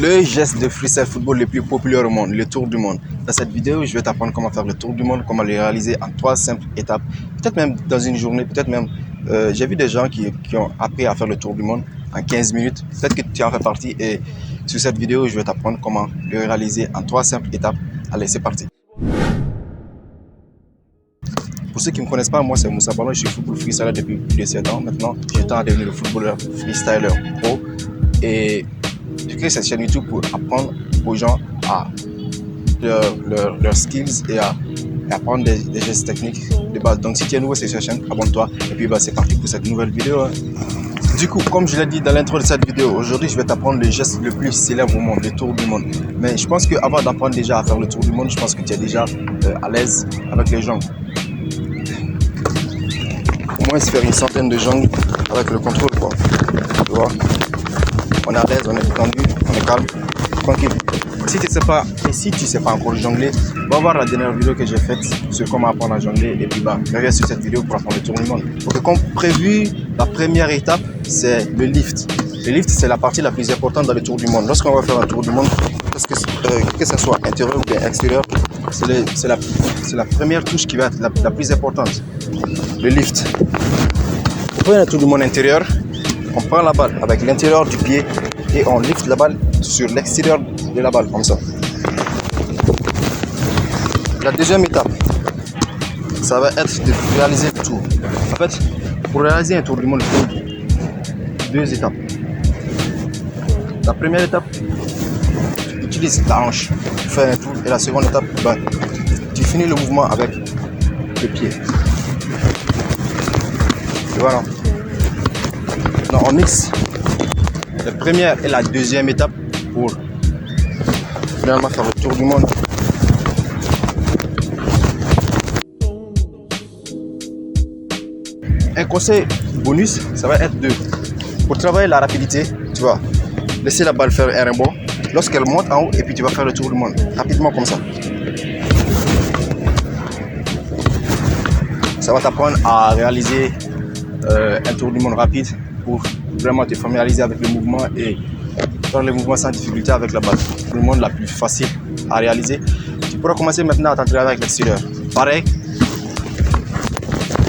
Le geste de freestyle football le plus populaire au monde, le tour du monde. Dans cette vidéo, je vais t'apprendre comment faire le tour du monde, comment le réaliser en 3 simples étapes. Peut-être même dans une journée, peut-être même... j'ai vu des gens qui ont appris à faire le tour du monde en 15 minutes. Peut-être que tu en fais partie et sur cette vidéo, je vais t'apprendre comment le réaliser en 3 simples étapes. Allez, c'est parti. Pour ceux qui ne me connaissent pas, moi c'est Moussa Ballon, je suis football freestyler depuis plus de 7 ans. Maintenant, j'ai tend à devenir le footballeur freestyler pro. Et j'ai créé cette chaîne YouTube pour apprendre aux gens à leurs skills et à apprendre des gestes techniques de base. Donc si tu es nouveau sur cette chaîne, abonne-toi. Et puis c'est parti pour cette nouvelle vidéo. Du coup, comme je l'ai dit dans l'intro de cette vidéo, aujourd'hui je vais t'apprendre le geste le plus célèbre au monde, le tour du monde. Mais je pense qu'avant d'apprendre déjà à faire le tour du monde, je pense que tu es déjà à l'aise avec les jongles. Au moins se faire une centaine de jongles avec le contrôle, quoi. Tu vois, on est à l'aise, on est détendu, on est calme, tranquille. Si tu ne sais pas encore jongler, va voir la dernière vidéo que j'ai faite sur comment apprendre à jongler et puis reviens sur cette vidéo pour apprendre le tour du monde. Donc comme prévu, la première étape c'est le lift. Le lift c'est la partie la plus importante dans le tour du monde. Lorsqu'on va faire un tour du monde, que ce soit intérieur ou bien extérieur, c'est la première touche qui va être la plus importante. Le lift. Pour faire un tour du monde intérieur, on prend la balle avec l'intérieur du pied et on lift la balle sur l'extérieur de la balle, comme ça. La deuxième étape, ça va être de réaliser le tour. En fait, pour réaliser un tour du monde, il faut 2 étapes. La première étape, tu utilises la hanche pour faire un tour. Et la seconde étape, tu finis le mouvement avec le pied. Et voilà. Non, on mixe la première et la deuxième étape pour finalement faire le tour du monde. Un conseil bonus, ça va être pour travailler la rapidité, tu vas laisser la balle faire un rebond. Lorsqu'elle monte en haut, et puis tu vas faire le tour du monde rapidement comme ça. Ça va t'apprendre à réaliser un tour du monde rapide pour vraiment te familiariser avec le mouvement et faire le mouvement sans difficulté avec la balle. Le monde la plus facile à réaliser. Tu pourras commencer maintenant à t'entraîner avec l'extérieur. Pareil,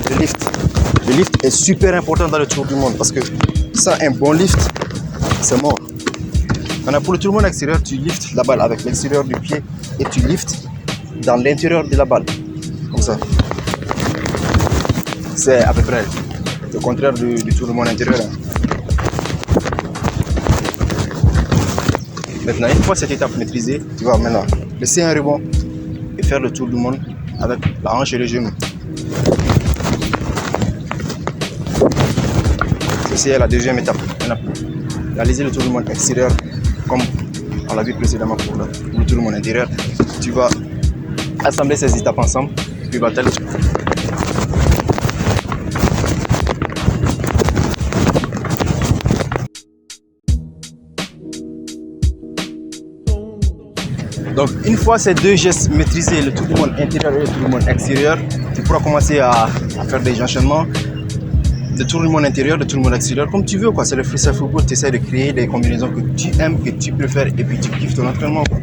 le lift. Le lift est super important dans le tour du monde parce que sans un bon lift, c'est mort. Maintenant, pour le tour du monde extérieur, tu liftes la balle avec l'extérieur du pied et tu liftes dans l'intérieur de la balle. Comme ça. C'est à peu près le contraire du tour du monde intérieur. Maintenant, une fois cette étape maîtrisée, tu vas maintenant laisser un rebond et faire le tour du monde avec la hanche et le genou. Ceci est la deuxième étape. Maintenant, pour réaliser le tour du monde extérieur, comme on l'a vu précédemment pour le tour du monde intérieur, tu vas assembler ces étapes ensemble, puis Donc, une fois ces 2 gestes maîtrisés, le tour du monde intérieur et le tour du monde extérieur, tu pourras commencer à faire des enchaînements. Le tour du monde intérieur, le tour du monde extérieur, comme tu veux, quoi. C'est le freestyle football, tu essaies de créer des combinaisons que tu aimes, que tu préfères et puis tu kiffes ton entraînement, quoi.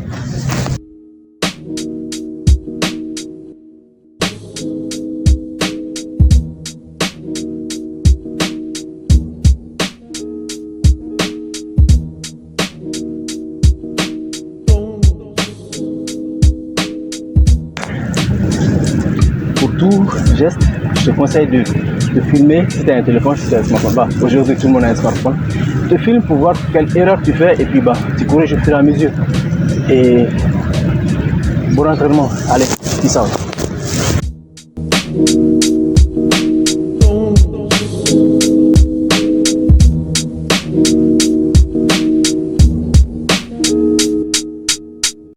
Pour tout geste, je te conseille de filmer si tu as un téléphone, si tu as un smartphone. Aujourd'hui, tout le monde a un smartphone. Tu filmes pour voir quelle erreur tu fais et puis tu corriges au fur et à mesure. Et bon entraînement. Allez, peace out.